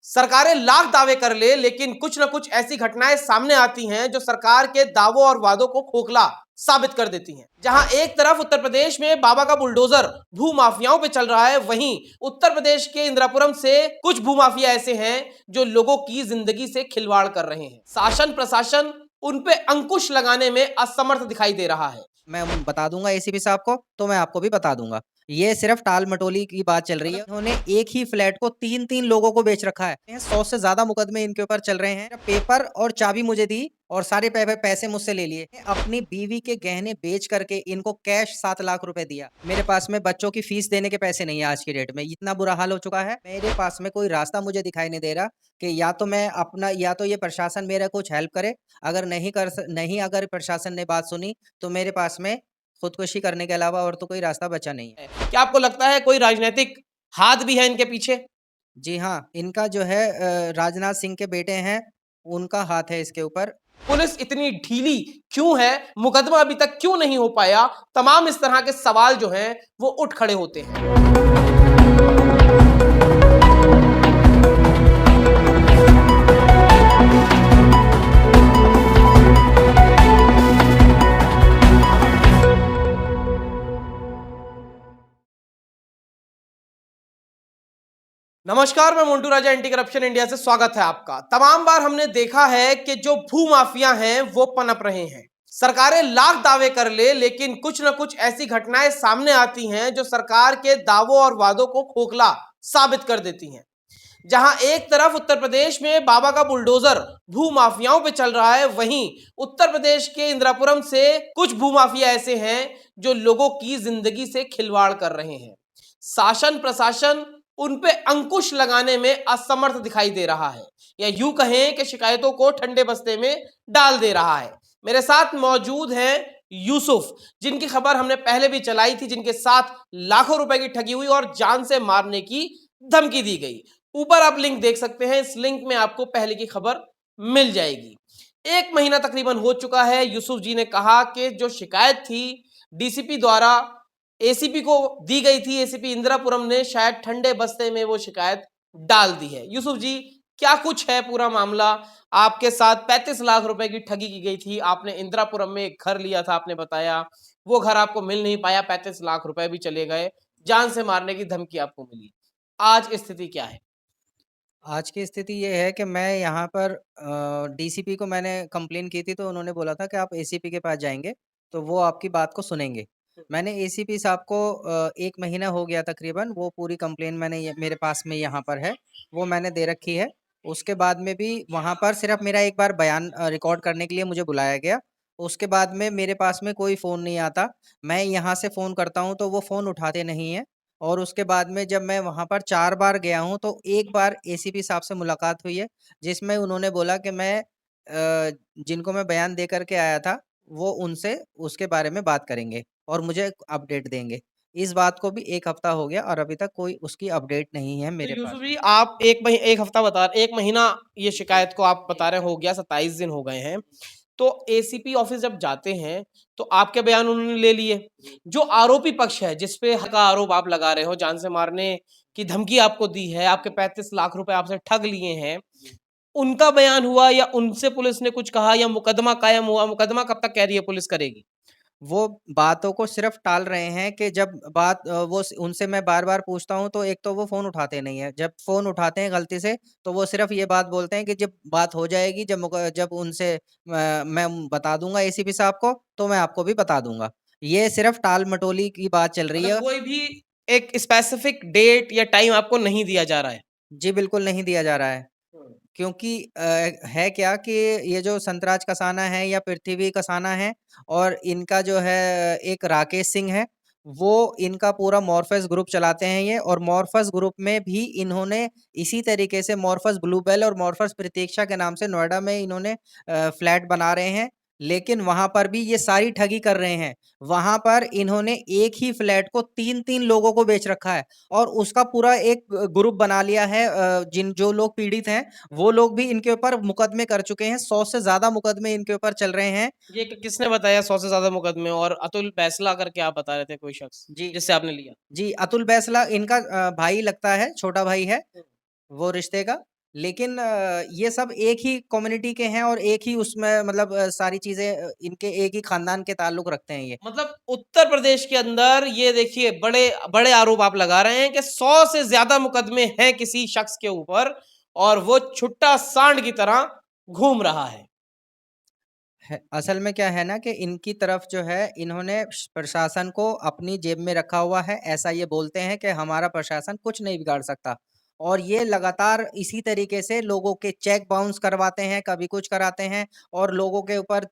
सरकारें लाख दावे कर ले, लेकिन कुछ न कुछ ऐसी घटनाएं सामने आती हैं जो सरकार के दावों और वादों को खोखला साबित कर देती हैं। जहां एक तरफ उत्तर प्रदेश में बाबा का बुलडोजर भू माफियाओं पे चल रहा है, वहीं उत्तर प्रदेश के इंदिरापुरम से कुछ भूमाफिया ऐसे हैं जो लोगों की जिंदगी से खिलवाड़ कर रहे हैं। शासन प्रशासन उन पे अंकुश लगाने में असमर्थ दिखाई दे रहा है। मैं बता दूंगा एसीपी साहब को, तो मैं आपको भी बता दूंगा। ये सिर्फ टाल-मटोली की बात चल रही है। उन्होंने एक ही फ्लैट को 3-3 लोगों को बेच रखा है। 100 से ज़्यादा मुकदमे इनके ऊपर चल रहे हैं। पेपर और चाबी मुझे दी और सारे पैसे मुझसे ले लिए। अपनी बीवी के गहने बेच करके इनको कैश 7 लाख रुपए दिया। मेरे पास में बच्चों की फीस देने के पैसे नहीं है आज की डेट में। इतना बुरा हाल हो चुका है। मेरे पास में कोई रास्ता मुझे दिखाई नहीं दे रहा कि या तो ये प्रशासन मेरा कुछ हेल्प करे। अगर प्रशासन ने बात सुनी तो मेरे पास में खुदकुशी करने के अलावा और तो कोई रास्ता बचा नहीं है। क्या आपको लगता है कोई राजनीतिक हाथ भी है इनके पीछे? जी हाँ, इनका जो है राजनाथ सिंह के बेटे हैं, उनका हाथ है इसके ऊपर। पुलिस इतनी ढीली क्यों है? मुकदमा अभी तक क्यों नहीं हो पाया? तमाम इस तरह के सवाल जो हैं वो उठ खड़े होते हैं। नमस्कार, मैं मोन्टू राजा, एंटी करप्शन इंडिया से स्वागत है आपका। तमाम बार हमने देखा है कि जो भू माफिया हैं वो पनप रहे हैं। सरकारें लाख दावे कर ले, लेकिन कुछ न कुछ ऐसी घटनाएं सामने आती हैं जो सरकार के दावों और वादों को खोखला साबित कर देती हैं। जहां एक तरफ उत्तर प्रदेश में बाबा का बुलडोजर भू माफियाओं पे चल रहा है, वहीं उत्तर प्रदेश के इंदिरापुरम से कुछ भू माफिया ऐसे हैं जो लोगों की जिंदगी से खिलवाड़ कर रहे हैं। शासन प्रशासन उन पे अंकुश लगाने में असमर्थ दिखाई दे रहा है, या यूं कहें कि शिकायतों को ठंडे बस्ते में डाल दे रहा है। मेरे साथ मौजूद हैं यूसुफ, जिनकी खबर हमने पहले भी चलाई थी, जिनके साथ लाखों रुपए की ठगी हुई और जान से मारने की धमकी दी गई। ऊपर आप लिंक देख सकते हैं, इस लिंक में आपको पहले की खबर मिल जाएगी। 1 महीना तकरीबन हो चुका है। यूसुफ जी ने कहा कि जो शिकायत थी डीसीपी द्वारा एसीपी को दी गई थी, एसीपी इंदिरापुरम ने शायद ठंडे बस्ते में वो शिकायत डाल दी है। यूसुफ जी, क्या कुछ है पूरा मामला? आपके साथ 35 लाख रुपए की ठगी की गई थी। आपने इंदिरापुरम में एक घर लिया था, आपने बताया वो घर आपको मिल नहीं पाया, 35 लाख रुपए भी चले गए, जान से मारने की धमकी आपको मिली। आज स्थिति क्या है? आज की स्थिति ये है कि मैं यहाँ पर डीसीपी को मैंने कंप्लेन की थी, तो उन्होंने बोला था कि आप एसीपी के पास जाएँगे, तो वो आपकी बात को सुनेंगे। मैंने एसीपी साहब को 1 महीना हो गया तकरीबन, वो पूरी कंप्लेन मैंने ये मेरे पास में यहाँ पर है, वो मैंने दे रखी है। उसके बाद में भी वहाँ पर सिर्फ़ मेरा एक बार बयान रिकॉर्ड करने के लिए मुझे बुलाया गया। उसके बाद में मेरे पास में कोई फ़ोन नहीं आता। मैं यहाँ से फ़ोन करता हूँ, तो वो फ़ोन उठाते नहीं हैं। और उसके बाद में जब मैं वहाँ पर 4 बार गया हूँ, तो एक बार एसीपी साहब से मुलाकात हुई है, जिसमें उन्होंने बोला कि जिनको मैं बयान दे कर के आया था, वो उनसे उसके बारे में बात करेंगे और मुझे अपडेट देंगे। इस बात को भी 1 हफ्ता हो गया और अभी तक कोई उसकी अपडेट नहीं है तो मेरे यूसुफ पास। जी, आप 1 हफ्ता बता, 1 महीना ये शिकायत को आप बता रहे हो गया, 27 दिन हो गए हैं। तो एसीपी ऑफिस जब जाते हैं तो आपके बयान उन्होंने ले लिए। जो आरोपी पक्ष है, जिस पे का आरोप आप लगा रहे हो, जान से मारने की धमकी आपको दी है, आपके 35 लाख रुपए आपसे ठग लिए हैं, उनका बयान हुआ या उनसे पुलिस ने कुछ कहा, या मुकदमा कायम हुआ? मुकदमा कब तक कह रही है पुलिस करेगी? वो बातों को सिर्फ़ टाल रहे हैं कि जब बात वो स उनसे मैं बार-बार पूछता हूँ, तो एक तो वो फ़ोन उठाते नहीं हैं। जब फ़ोन उठाते हैं गलती से, तो वो सिर्फ़ ये बात बोलते हैं कि जब बात हो जाएगी, जब उनसे मैं बता दूँगा एसीपी साहब को, तो मैं आपको भी बता दूँगा। ये सिर्फ़ टाल-मटोली की बात चल रही मतलब है। कोई भी एक स्पेसिफिक डेट या टाइम आपको नहीं दिया जा रहा है? जी, बिल्कुल नहीं दिया जा रहा है। हुँ। क्योंकि है क्या कि ये जो संतराज कसाना है या पृथ्वी कसाना है और इनका जो है एक राकेश सिंह है, वो इनका पूरा मॉर्फेस ग्रुप चलाते हैं ये, और मॉर्फस ग्रुप में भी इन्होंने इसी तरीके से मॉर्फस ब्लूबेल और मॉर्फस प्रतीक्षा के नाम से नोएडा में इन्होंने फ्लैट बना रहे हैं। लेकिन वहाँ पर भी ये सारी ठगी कर रहे हैं। वहाँ पर इन्होंने एक ही फ्लैट को 3-3 लोगों को बेच रखा है और उसका पूरा एक ग्रुप बना लिया है। जो लोग पीड़ित हैं, वो लोग भी इनके ऊपर मुकदमे कर चुके हैं। 100 से ज़्यादा मुकदमे इनके ऊपर चल रहे हैं। ये किसने बताया 100 से ज़्यादा मुकदमे? और अतुल बैसला करके आप बता रहे थे कोई शख्स, जी, जिससे आपने लिया? जी, अतुल बैसला इनका भाई लगता है, छोटा भाई है हुँ। वो रिश्ते का। लेकिन ये सब एक ही कम्युनिटी के हैं और एक ही उसमें मतलब सारी चीज़ें इनके एक ही खानदान के ताल्लुक रखते हैं ये। मतलब उत्तर प्रदेश के अंदर ये देखिए बड़े बड़े आरोप आप लगा रहे हैं कि 100 से ज्यादा मुकदमे हैं किसी शख्स के ऊपर और वो छुट्टा सांड की तरह घूम रहा है। असल में क्या है ना कि इनकी तरफ जो है इन्होंने प्रशासन को अपनी जेब में रखा हुआ है। ऐसा ये बोलते हैं कि हमारा प्रशासन कुछ नहीं बिगाड़ सकता और ये लगातार इसी तरीके से लोगों के चेक बाउंस करवाते हैं, कभी कुछ कराते हैं और लोगों के ऊपर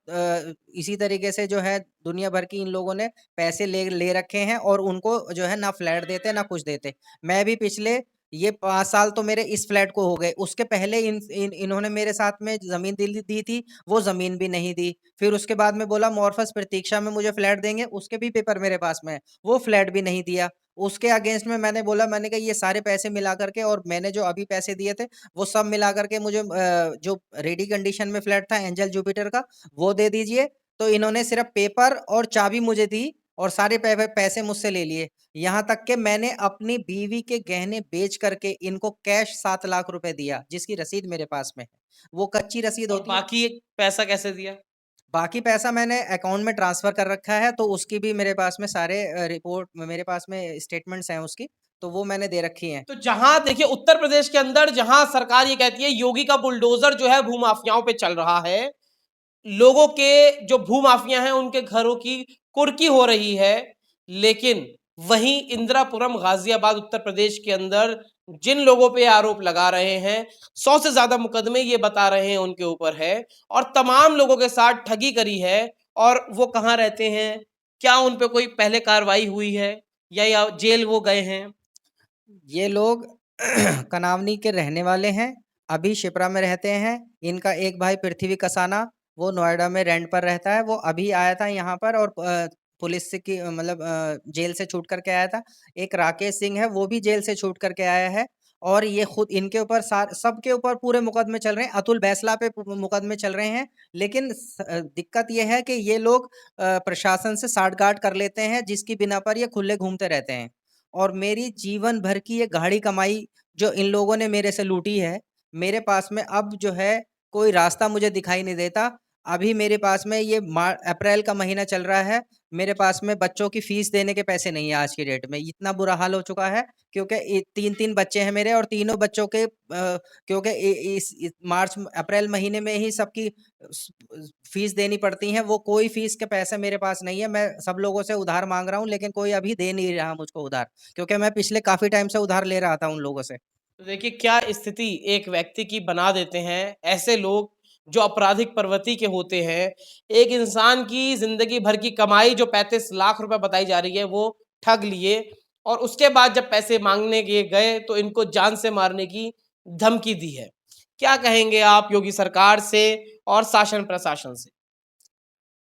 इसी तरीके से जो है दुनिया भर की इन लोगों ने पैसे ले ले रखे हैं और उनको जो है ना फ्लैट देते ना कुछ देते। मैं भी पिछले ये 5 साल तो मेरे इस फ्लैट को हो गए, उसके पहले इन्होंने मेरे साथ में ज़मीन दी दी थी, वो ज़मीन भी नहीं दी। फिर उसके बाद में बोला मोरफस प्रतीक्षा में मुझे फ्लैट देंगे, उसके भी पेपर मेरे पास में है, वो फ्लैट भी नहीं दिया। उसके अगेंस्ट में मैंने बोला, मैंने कहा ये सारे पैसे मिला करके और मैंने जो अभी पैसे दिए थे, वो सब मिला करके मुझे जो रेडी कंडीशन में फ्लैट था एंजल जुपिटर का, वो दे दीजिए। तो इन्होंने सिर्फ पेपर और चाबी मुझे दी और सारे पैसे मुझसे ले लिए। यहाँ तक कि मैंने अपनी बीवी के गहने बेच करके इनको कैश 7 लाख रुपए दिया, जिसकी रसीद मेरे पास में है। वो कच्ची रसीद और होती है। बाकी पैसा कैसे दिया? बाकी पैसा मैंने अकाउंट में ट्रांसफ़र कर रखा है, तो उसकी भी मेरे पास में सारे रिपोर्ट मेरे पास में स्टेटमेंट्स हैं उसकी, तो वो मैंने दे रखी हैं। तो जहां देखिए उत्तर प्रदेश के अंदर जहां सरकार ये कहती है योगी का बुलडोजर जो है भूमाफियाओं पे चल रहा है, लोगों के जो भूमाफिया हैं उनके घरों की कुर्की हो रही है, लेकिन वहीं इंदिरापुरम गाजियाबाद उत्तर प्रदेश के अंदर जिन लोगों पे आरोप लगा रहे हैं 100 से ज्यादा मुकदमे ये बता रहे हैं उनके ऊपर है और तमाम लोगों के साथ ठगी करी है। और वो कहाँ रहते हैं, क्या उन पे कोई पहले कार्रवाई हुई है या जेल वो गए हैं? ये लोग कनावनी के रहने वाले हैं, अभी शिप्रा में रहते हैं। इनका एक भाई पृथ्वी कसाना, वो नोएडा में रेंट पर रहता है, वो अभी आया था यहाँ पर और पुलिस से की मतलब जेल से छूट करके आया था। एक राकेश सिंह है, वो भी जेल से छूट करके आया है और ये खुद इनके ऊपर सबके ऊपर पूरे मुकदमे चल रहे हैं। अतुल बैसला पे मुकदमे चल रहे हैं, लेकिन दिक्कत ये है कि ये लोग प्रशासन से साठगांठ कर लेते हैं, जिसकी बिना पर ये खुले घूमते रहते हैं। और मेरी जीवन भर की ये गाढ़ी कमाई जो इन लोगों ने मेरे से लूटी है, मेरे पास में अब जो है कोई रास्ता मुझे दिखाई नहीं देता। अभी मेरे पास में ये अप्रैल का महीना चल रहा है, मेरे पास में बच्चों की फीस देने के पैसे नहीं है आज की डेट में। इतना बुरा हाल हो चुका है क्योंकि 3-3 बच्चे हैं मेरे और तीनों बच्चों के क्योंकि इस मार्च अप्रैल महीने में ही सबकी फीस देनी पड़ती है। वो कोई फीस के पैसे मेरे पास नहीं है। मैं सब लोगों से उधार माँग रहा हूँ, लेकिन कोई अभी दे नहीं रहा मुझको उधार, क्योंकि मैं पिछले काफ़ी टाइम से उधार ले रहा था उन लोगों से। तो देखिए क्या स्थिति एक व्यक्ति की बना देते हैं ऐसे लोग जो आपराधिक प्रवृत्ति के होते हैं। एक इंसान की जिंदगी भर की कमाई जो 35 लाख रुपए बताई जा रही है वो ठग लिए और उसके बाद जब पैसे मांगने के गए तो इनको जान से मारने की धमकी दी है। क्या कहेंगे आप योगी सरकार से और शासन प्रशासन से?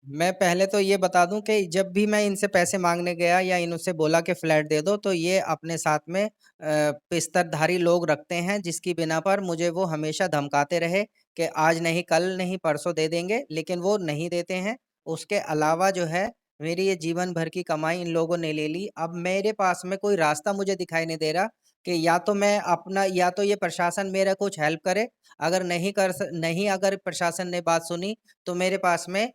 मैं पहले तो ये बता दूँ कि जब भी मैं इनसे पैसे माँगने गया या इनसे बोला कि फ्लैट दे दो, तो ये अपने साथ में पिस्तौलधारी लोग रखते हैं, जिसकी बिना पर मुझे वो हमेशा धमकाते रहे कि आज नहीं, कल नहीं, परसों दे देंगे, लेकिन वो नहीं देते हैं। उसके अलावा जो है, मेरी ये जीवन भर की कमाई इन लोगों ने ले ली। अब मेरे पास में कोई रास्ता मुझे दिखाई नहीं दे रहा कि या तो ये प्रशासन मेरा कुछ हेल्प करे, अगर नहीं अगर प्रशासन ने बात सुनी, तो मेरे पास में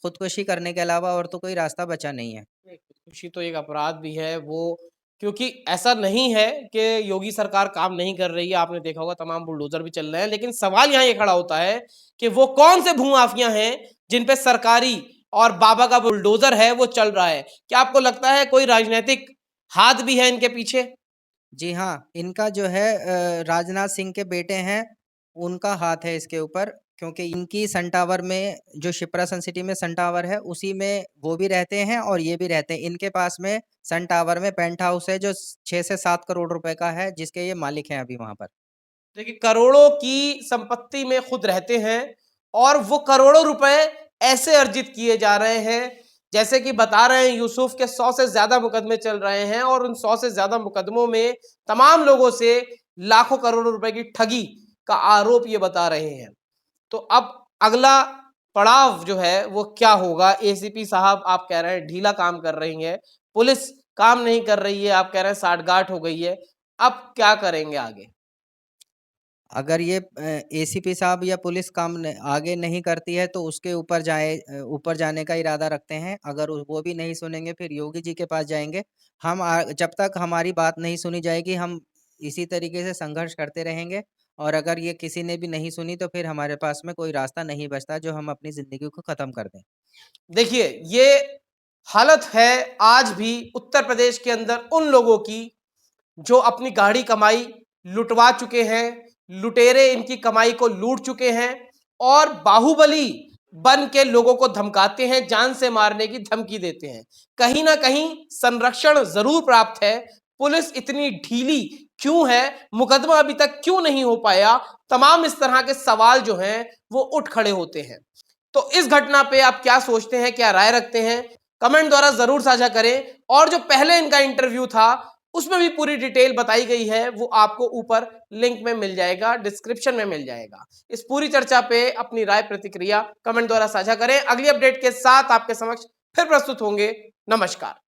खुदकुशी करने के अलावा और तो कोई रास्ता बचा नहीं है। नहीं, खुदकुशी तो एक अपराध भी है वो, क्योंकि ऐसा नहीं है कि योगी सरकार काम नहीं कर रही है। आपने देखा होगा तमाम बुलडोजर भी चल रहे हैं, लेकिन सवाल यहाँ ये खड़ा होता है कि वो कौन से भूमाफिया हैं जिन पे सरकारी और बाबा का बुलडोजर है वो चल रहा है। क्या आपको लगता है कोई राजनीतिक हाथ भी है इनके पीछे? जी हाँ, इनका जो है राजनाथ सिंह के बेटे हैं, उनका हाथ है इसके ऊपर, क्योंकि इनकी सन टावर में जो शिप्रा सन सिटी में सन टावर है, उसी में वो भी रहते हैं और ये भी रहते हैं। इनके पास में सन टावर में पेंट हाउस है जो 6 से 7 करोड़ रुपए का है, जिसके ये मालिक हैं अभी वहाँ पर। देखिए करोड़ों की संपत्ति में खुद रहते हैं और वो करोड़ों रुपए ऐसे अर्जित किए जा रहे हैं जैसे कि बता रहे हैं यूसुफ के 100 से ज्यादा मुकदमे चल रहे हैं और उन 100 से ज्यादा मुकदमों में तमाम लोगों से लाखों करोड़ों रुपए की ठगी का आरोप ये बता रहे हैं। तो अब अगला पड़ाव जो है वो क्या होगा? एसीपी साहब आप कह रहे हैं ढीला काम कर रही है, पुलिस काम नहीं कर रही है, आप कह रहे हैं साठगांठ हो गई है, अब क्या करेंगे आगे? अगर ये एसीपी साहब या पुलिस काम आगे नहीं करती है तो उसके ऊपर जाने का इरादा रखते हैं। अगर वो भी नहीं सुनेंगे फिर योगी जी के पास जाएंगे। जब तक हमारी बात नहीं सुनी जाएगी हम इसी तरीके से संघर्ष करते रहेंगे। और अगर ये किसी ने भी नहीं सुनी तो फिर हमारे पास में कोई रास्ता नहीं बचता जो हम अपनी जिंदगी को खत्म कर दें। देखिए, ये हालत है आज भी उत्तर प्रदेश के अंदर उन लोगों की जो अपनी गाढ़ी कमाई लुटवा चुके हैं, लुटेरे इनकी कमाई को लूट चुके हैं और बाहुबली बन के लोगों को धमकाते हैं, जान से मारने की धमकी देते हैं। कहीं ना कहीं संरक्षण जरूर प्राप्त है, पुलिस इतनी ढीली क्यों है, मुकदमा अभी तक क्यों नहीं हो पाया, तमाम इस तरह के सवाल जो हैं वो उठ खड़े होते हैं। तो इस घटना पे आप क्या सोचते हैं, क्या राय रखते हैं, कमेंट द्वारा जरूर साझा करें। और जो पहले इनका इंटरव्यू था उसमें भी पूरी डिटेल बताई गई है, वो आपको ऊपर लिंक में मिल जाएगा, डिस्क्रिप्शन में मिल जाएगा। इस पूरी चर्चा पे अपनी राय प्रतिक्रिया कमेंट द्वारा साझा करें। अगली अपडेट के साथ आपके समक्ष फिर प्रस्तुत होंगे। नमस्कार।